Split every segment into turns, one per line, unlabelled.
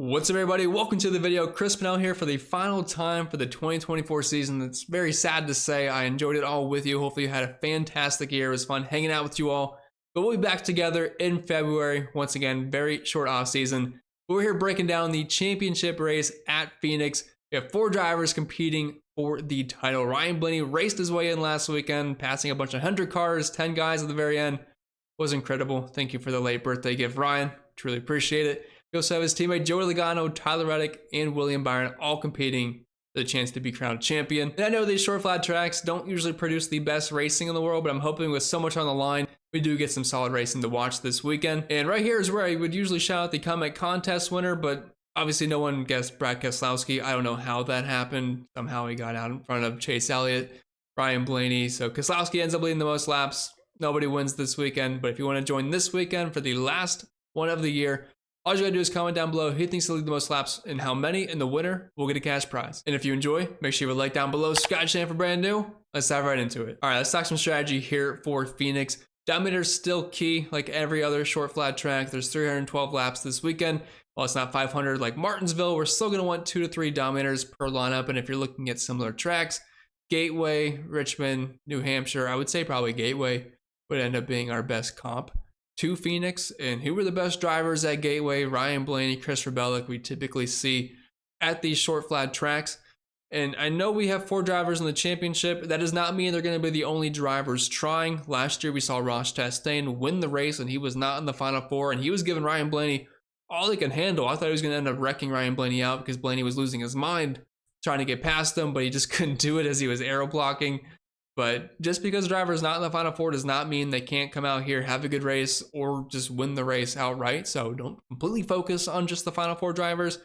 What's up, everybody? Welcome to the video. Chris Pennell here for the final time for the 2024 season. It's very sad to say. I enjoyed it all with you. Hopefully you had a fantastic year. It was fun hanging out with you all. But we'll be back together in February. Once again, very short off season. We're here breaking down the championship race at Phoenix. We have 4 drivers competing for the title. Ryan Blaney raced his way in last weekend, passing a bunch of 100 cars, 10 guys at the very end. It was incredible. Thank you for the late birthday gift, Ryan. Truly appreciate it. We also have his teammate Joey Logano, Tyler Reddick, and William Byron all competing for the chance to be crowned champion. And I know these short flat tracks don't usually produce the best racing in the world, but I'm hoping with so much on the line, we do get some solid racing to watch this weekend. And right here is where I would usually shout out the comment contest winner, but obviously no one guessed Brad Keselowski. I don't know how that happened. Somehow he got out in front of Chase Elliott, Ryan Blaney. So Keselowski ends up leading the most laps. Nobody wins this weekend, but if you want to join this weekend for the last one of the year, all you gotta do is comment down below who thinks he'll lead the most laps and how many, and the winner will get a cash prize. And if you enjoy, make sure you like down below. Subscribe to the channel for brand new. Let's dive right into it. All right, let's talk some strategy here for Phoenix. Dominator's still key, like every other short flat track. There's 312 laps this weekend. While it's not 500 like Martinsville, we're still gonna want 2 to 3 Dominators per lineup. And if you're looking at similar tracks, Gateway, Richmond, New Hampshire, I would say probably Gateway would end up being our best comp to Phoenix. And who were the best drivers at Gateway? Ryan Blaney, Christopher Bell, like we typically see at these short flat tracks. And I know we have 4 drivers in the championship. That does not mean they're going to be the only drivers trying. Last year we saw Ross Chastain win the race and he was not in the final 4, and he was giving Ryan Blaney all he can handle. I thought he was going to end up wrecking Ryan Blaney out because Blaney was losing his mind trying to get past him, but he just couldn't do it as he was aero blocking. But just because a driver is not in the final 4 does not mean they can't come out here, have a good race, or just win the race outright. So don't completely focus on just the final 4 drivers.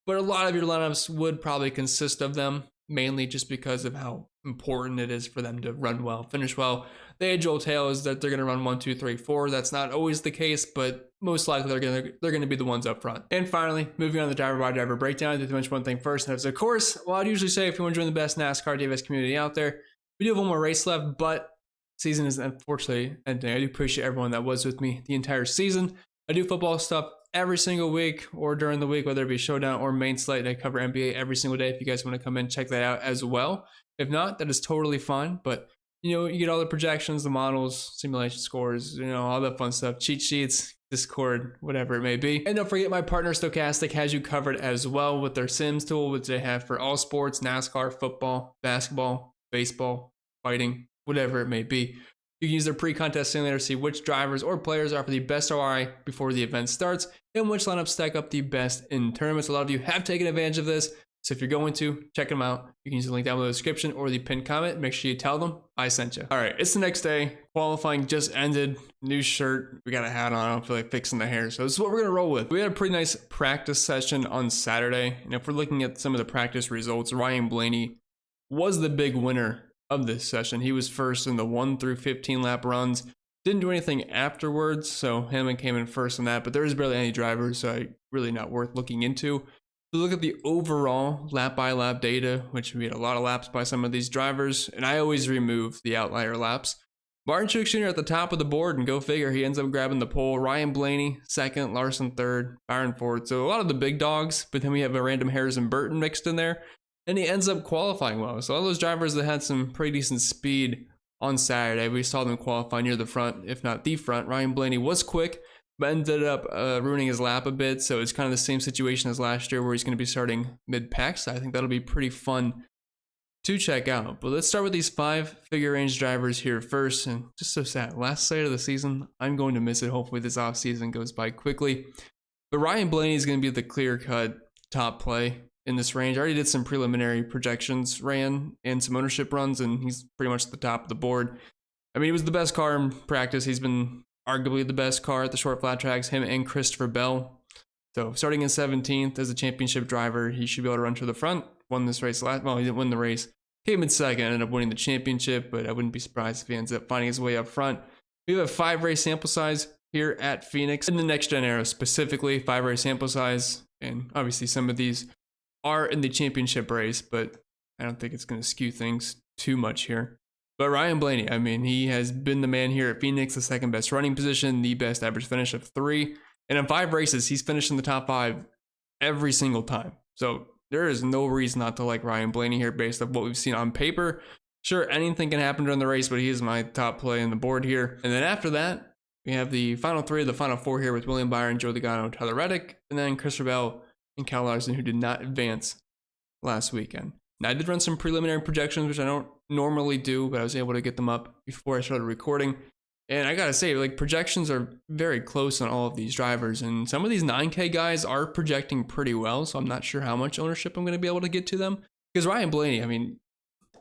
But a lot of your lineups would probably consist of them, mainly just because of how important it is for them to run well, finish well. The age-old tale is that they're going to run 1, 2, 3, 4. That's not always the case, but most likely they're going to be the ones up front. And finally, moving on to the driver by driver breakdown, I did mention one thing first, and that's, of course, well, I'd usually say if you want to join the best NASCAR DFS community out there, we do have one more race left, but season is unfortunately ending. I do appreciate everyone that was with me the entire season. I do football stuff every single week or during the week, whether it be showdown or main slate. I cover NBA every single day. If you guys want to come in, check that out as well. If not, that is totally fine. But you get all the projections, the models, simulation scores, all that fun stuff, cheat sheets, Discord, whatever it may be. And don't forget, my partner Stochastic has you covered as well with their Sims tool, which they have for all sports: NASCAR, football, basketball, baseball, fighting, whatever it may be. You can use their pre-contest simulator to see which drivers or players offer the best ROI before the event starts and which lineups stack up the best in tournaments. A lot of you have taken advantage of this, so if you're going to, check them out. You can use the link down below in the description or the pinned comment. Make sure you tell them I sent you. All right, it's the next day. Qualifying just ended. New shirt. We got a hat on. I don't feel like fixing the hair, so this is what we're going to roll with. We had a pretty nice practice session on Saturday, and if we're looking at some of the practice results, Ryan Blaney was the big winner of this session. He was first in the 1 through 15 lap runs. Didn't do anything afterwards, so Hammond came in first in that, but there was barely any drivers, so really not worth looking into. So look at the overall lap by lap data, which we had a lot of laps by some of these drivers, and I always remove the outlier laps. Martin Truex Jr. at the top of the board, and go figure, he ends up grabbing the pole. Ryan Blaney second, Larson third, Byron fourth. So a lot of the big dogs, but then we have a random Harrison Burton mixed in there. And he ends up qualifying well. So all those drivers that had some pretty decent speed on Saturday, we saw them qualify near the front, if not the front. Ryan Blaney was quick, but ended up ruining his lap a bit. So it's kind of the same situation as last year where he's going to be starting mid-pack. So I think that'll be pretty fun to check out. But let's start with these 5 figure range drivers here first. And just so sad, last slate of the season, I'm going to miss it. Hopefully this offseason goes by quickly. But Ryan Blaney is going to be the clear-cut top play in this range. I already did some preliminary projections, ran, and some ownership runs, and he's pretty much at the top of the board. I mean, he was the best car in practice. He's been arguably the best car at the short flat tracks, him and Christopher Bell. So starting in 17th as a championship driver, he should be able to run to the front. Won this race well, he didn't win the race. Came in second, ended up winning the championship, but I wouldn't be surprised if he ends up finding his way up front. We have a 5 race sample size here at Phoenix. In the next gen era specifically, 5 race sample size, and obviously some of these are in the championship race, but I don't think it's going to skew things too much here. But Ryan Blaney, I mean, he has been the man here at Phoenix, the second best running position, the best average finish of 3. And in 5 races, he's finished in the top 5 every single time. So there is no reason not to like Ryan Blaney here based on what we've seen on paper. Sure, anything can happen during the race, but he is my top play in the board here. And then after that, we have the final three, the final four here with William Byron, Joey Logano, Tyler Reddick, and then Christopher Bell and Kyle Larson, who did not advance last weekend. Now, I did run some preliminary projections, which I don't normally do, but I was able to get them up before I started recording. And I gotta say, like, projections are very close on all of these drivers, and some of these 9K guys are projecting pretty well, so I'm not sure how much ownership I'm going to be able to get to them. Because Ryan Blaney, I mean,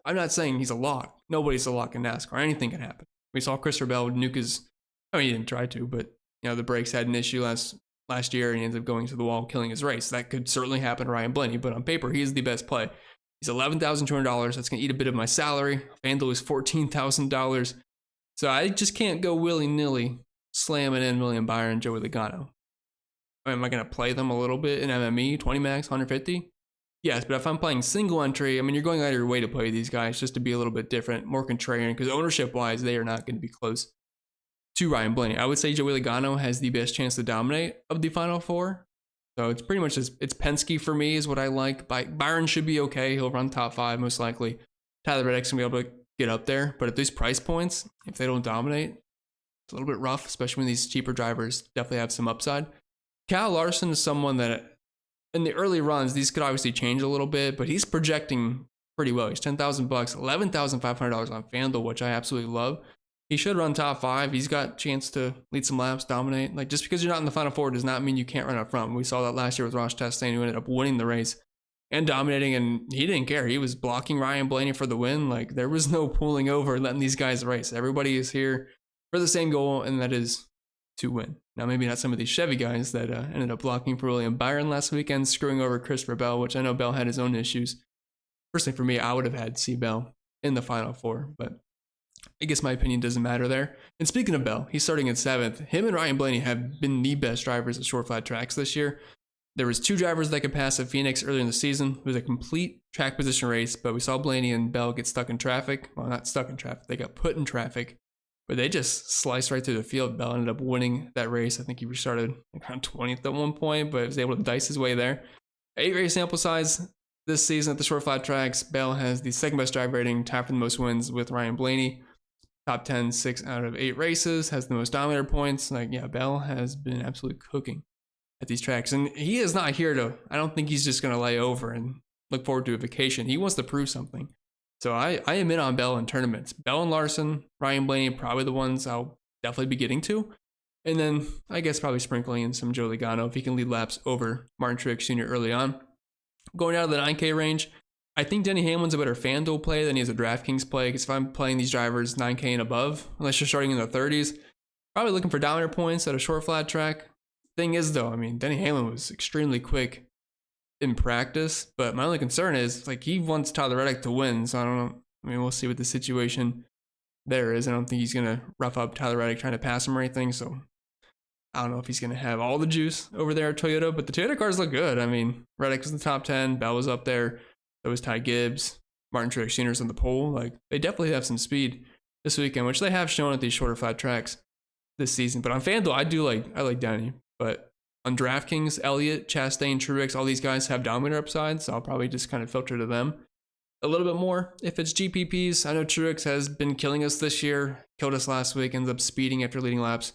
I'm not saying he's a lock. Nobody's a lock in NASCAR. Anything can happen. We saw Christopher Bell nuke his, I mean, he didn't try to, but, you know, the brakes had an issue last year, and he ended up going to the wall, killing his race. That could certainly happen to Ryan Blaney, but on paper, he is the best play. He's $11,200. That's going to eat a bit of my salary. FanDuel is $14,000. So I just can't go willy-nilly slamming in William Byron, Joey Logano. Am I going to play them a little bit in MME, 20 max, 150? Yes, but if I'm playing single entry, I mean, you're going out of your way to play these guys just to be a little bit different, more contrarian, because ownership-wise, they are not going to be close to Ryan Blaney. I would say Joey Logano has the best chance to dominate of the final four. So it's pretty much just, it's Penske for me is what I like. Byron should be okay. He'll run top 5 most likely. Tyler Reddick's going to be able to get up there. But at these price points, if they don't dominate, it's a little bit rough, especially when these cheaper drivers definitely have some upside. Kyle Larson is someone that in the early runs, these could obviously change a little bit, but he's projecting pretty well. He's $10,000, $11,500 on FanDuel, which I absolutely love. He should run top 5. He's got a chance to lead some laps, dominate. Like, just because you're not in the final four does not mean you can't run up front. We saw that last year with Ross Chastain, who ended up winning the race and dominating, and he didn't care. He was blocking Ryan Blaney for the win. Like, there was no pulling over and letting these guys race. Everybody is here for the same goal, and that is to win. Now, maybe not some of these Chevy guys that ended up blocking for William Byron last weekend, screwing over Christopher Bell, which I know Bell had his own issues. Personally, for me, I would have had C. Bell in the final four, but I guess my opinion doesn't matter there. And speaking of Bell, he's starting in 7th. Him and Ryan Blaney have been the best drivers at short flat tracks this year. There was 2 drivers that could pass at Phoenix earlier in the season. It was a complete track position race, but we saw Blaney and Bell get stuck in traffic. Well, not stuck in traffic. They got put in traffic, but they just sliced right through the field. Bell ended up winning that race. I think he restarted around 20th at one point, but was able to dice his way there. 8 race sample size this season at the short flat tracks. Bell has the second best drive rating, tied for the most wins with Ryan Blaney. Top 10, 6 out of 8 races, has the most dominator points. Like, yeah, Bell has been absolutely cooking at these tracks. And he is not here to, I don't think he's just going to lay over and look forward to a vacation. He wants to prove something. So I am in on Bell in tournaments. Bell and Larson, Ryan Blaney, probably the ones I'll definitely be getting to. And then I guess probably sprinkling in some Joey Logano if he can lead laps over Martin Truex Jr. early on. Going out of the 9K range, I think Denny Hamlin's a better FanDuel play than he is a DraftKings play, because if I'm playing these drivers 9K and above, unless you're starting in the 30s, probably looking for dominator points at a short flat track. Thing is, though, I mean, Denny Hamlin was extremely quick in practice, but my only concern is, like, he wants Tyler Reddick to win, so I don't know. I mean, we'll see what the situation there is. I don't think he's going to rough up Tyler Reddick trying to pass him or anything, so I don't know if he's going to have all the juice over there at Toyota, but the Toyota cars look good. I mean, Reddick was in the top 10, Bell was up there. So was Ty Gibbs, Martin Truex Jr.'s on the pole. Like, they definitely have some speed this weekend, which they have shown at these shorter flat tracks this season. But on FanDuel, I like Denny. But on DraftKings, Elliott, Chastain, Truex, all these guys have dominator upside, so I'll probably just kind of filter to them a little bit more. If it's GPPs, I know Truex has been killing us this year. Killed us last week, ends up speeding after leading laps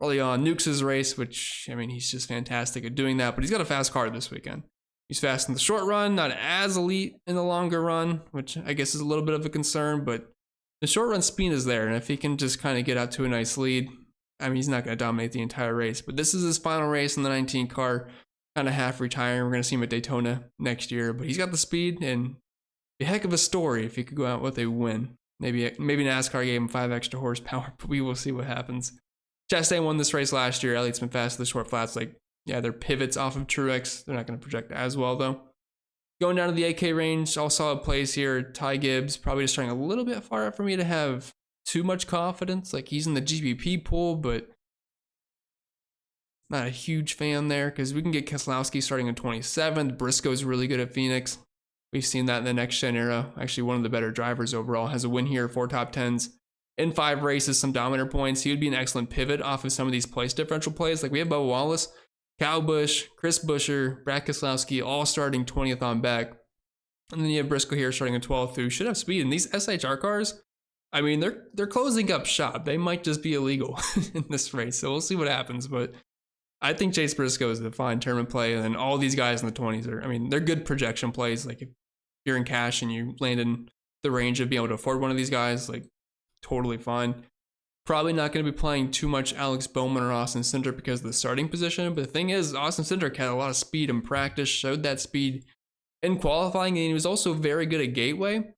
early on. Nukes his race, which, I mean, he's just fantastic at doing that. But he's got a fast car this weekend. He's fast in the short run, not as elite in the longer run, which I guess is a little bit of a concern, but the short run speed is there, and if he can just kind of get out to a nice lead, I mean, he's not going to dominate the entire race, but this is his final race in the 19 car, kind of half retiring. We're going to see him at Daytona next year, but he's got the speed, and a heck of a story if he could go out with a win. Maybe NASCAR gave him 5 extra horsepower, but we will see what happens. Chastain won this race last year. Elliott's been fast to the short flats, like, yeah, they're pivots off of Truex. They're not going to project as well, though. Going down to the 8K range, all solid plays here. Ty Gibbs, probably just starting a little bit far out for me to have too much confidence. Like, he's in the GPP pool, but not a huge fan there, because we can get Keselowski starting in 27th. Briscoe's really good at Phoenix. We've seen that in the next gen era. Actually, one of the better drivers overall. Has a win here, 4 top 10s. In 5 races, some dominator points. He would be an excellent pivot off of some of these place differential plays. Like, we have Bubba Wallace. Kyle Busch, Chris Buescher, Brad Keselowski, all starting 20th on back. And then you have Briscoe here starting at 12th, who should have speed. And these SHR cars, I mean, they're closing up shop. They might just be illegal in this race, so we'll see what happens. But I think Chase Briscoe is a fine tournament play, and then all these guys in the 20s are, I mean, they're good projection plays. Like if you're in cash and you land in the range of being able to afford one of these guys, like totally fine. Probably not going to be playing too much Alex Bowman or Austin Cindric because of the starting position. But the thing is, Austin Cindric had a lot of speed in practice, showed that speed in qualifying, and he was also very good at Gateway.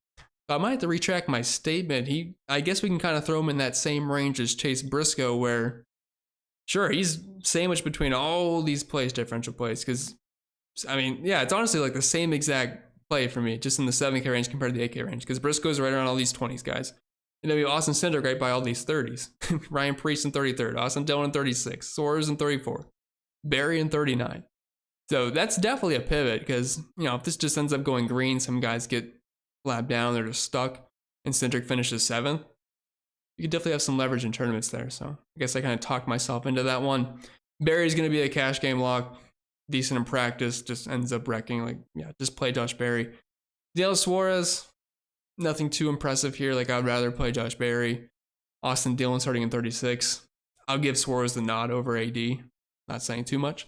I might have to retract my statement. I guess we can kind of throw him in that same range as Chase Briscoe, where, sure, he's sandwiched between all these plays, differential plays. Because, I mean, yeah, it's honestly like the same exact play for me, just in the 7K range compared to the 8K range. Because Briscoe's right around all these 20s guys. And then we have Austin Cindric right by all these 30s. Ryan Preece in 33rd, Austin Dillon in 36, Soares in 34th, Barry in 39. So that's definitely a pivot because, you know, if this just ends up going green, some guys get lapped down, they're just stuck, and Cindric finishes 7th. You could definitely have some leverage in tournaments there. So I guess I kind of talked myself into that one. Barry's going to be a cash game lock, decent in practice, just ends up wrecking. Like, yeah, just play Josh Berry. Daniel Suarez, nothing too impressive here. Like, I'd rather play Josh Berry. Austin Dillon starting in 36. I'll give Suarez the nod over AD. Not saying too much.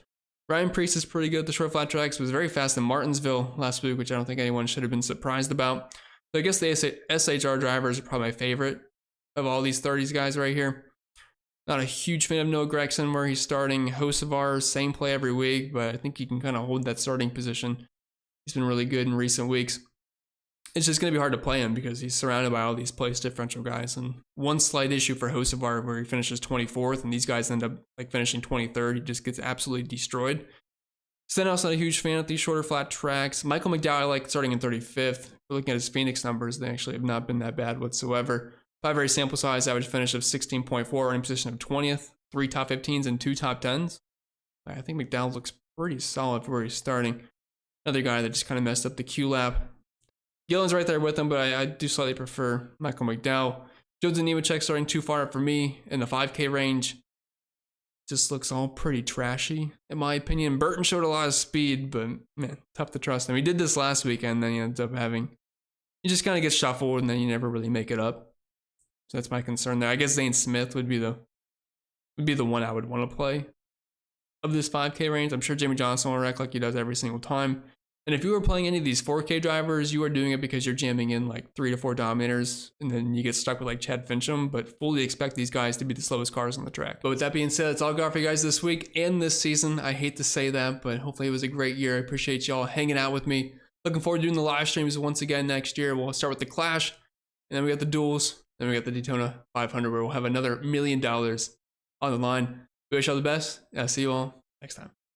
Ryan Preece is pretty good at the short flat tracks. Was very fast in Martinsville last week, which I don't think anyone should have been surprised about. So I guess the SHR drivers are probably my favorite of all these 30s guys right here. Not a huge fan of Noah Gragson where he's starting. Hocevar, same play every week, but I think he can kind of hold that starting position. He's been really good in recent weeks. It's just going to be hard to play him because he's surrounded by all these place differential guys. And one slight issue for Hocevar where he finishes 24th and these guys end up like finishing 23rd. He just gets absolutely destroyed. Stenhouse not a huge fan of these shorter flat tracks. Michael McDowell I like starting in 35th. We're looking at his Phoenix numbers. They actually have not been that bad whatsoever. 5 sample size, average finish of 16.4, running position of 20th, 3 top 15s and 2 top 10s. I think McDowell looks pretty solid for where he's starting. Another guy that just kind of messed up the Q lap. Gillen's right there with him, but I do slightly prefer Michael McDowell. Joe Nemechek starting too far up for me in the 5K range. Just looks all pretty trashy, in my opinion. Burton showed a lot of speed, but man, tough to trust him. He did this last weekend, then he ends up having, he just kind of gets shuffled and then you never really make it up. So that's my concern there. I guess Zane Smith would be the one I would want to play of this 5K range. I'm sure Jamie Johnson will wreck like he does every single time. And if you were playing any of these 4K drivers, you are doing it because you're jamming in like 3 to 4 dominators, and then you get stuck with like Chad Fincham, but fully expect these guys to be the slowest cars on the track. But with that being said, that's all I got for you guys this week and this season. I hate to say that, but hopefully it was a great year. I appreciate y'all hanging out with me. Looking forward to doing the live streams once again next year. We'll start with the Clash, and then we got the duels, then we got the Daytona 500, where we'll have another $1 million on the line. We wish y'all the best. I'll see you all next time.